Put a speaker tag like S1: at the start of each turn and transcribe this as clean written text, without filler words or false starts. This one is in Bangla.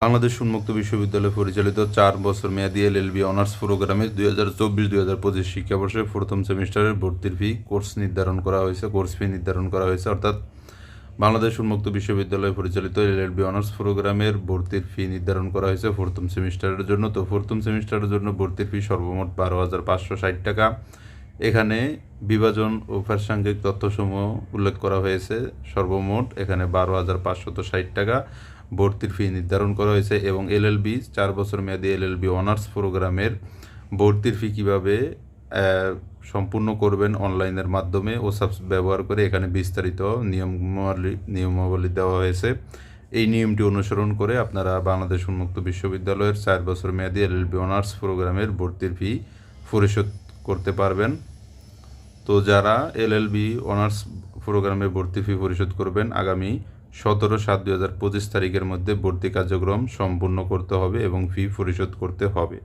S1: বাংলাদেশ উন্মুক্ত বিশ্ববিদ্যালয় পরিচালিত 4 বছর মেয়াদী এলএলবি অনার্স প্রোগ্রামে 2024-2025 শিক্ষাবর্ষে প্রথম সেমিস্টারের ভর্তির ফি কোর্স ফি নির্ধারণ করা হয়েছে। অর্থাৎ বাংলাদেশ উন্মুক্ত বিশ্ববিদ্যালয় পরিচালিত এলএলবি অনার্স প্রোগ্রামের ভর্তির ফি নির্ধারণ করা হয়েছে প্রথম সেমিস্টারের জন্য। তো প্রথম সেমিস্টারের জন্য ভর্তির ফি সর্বমোট 12,560 টাকা। এখানে বিভাজন ও প্রাসঙ্গিক তথ্যসমূহ উল্লেখ করা হয়েছে। সর্বমোট এখানে 12,560 টাকা ভর্তির ফি নির্ধারণ করা হয়েছে। এবং এলএলবি 4 বছর মেয়াদী এলএলবি অনার্স প্রোগ্রামের ভর্তির ফি কীভাবে সম্পূর্ণ করবেন অনলাইনের মাধ্যমে ওসাপস ব্যবহার করে এখানে বিস্তারিত নিয়মাবলী দেওয়া হয়েছে। এই নিয়মটি অনুসরণ করে আপনারা বাংলাদেশ উন্মুক্ত বিশ্ববিদ্যালয়ের 4 বছর মেয়াদী এলএলবি অনার্স প্রোগ্রামের ভর্তির ফি পরিশোধ করতে পারবেন। তো যারা এলএলবি অনার্স প্রোগ্রামে ভর্তি ফি পরিশোধ করবেন আগামী 17/7/2025 তারিখের মধ্যে ভর্তি কার্যক্রম সম্পূর্ণ করতে হবে এবং ফি পরিশোধ করতে হবে।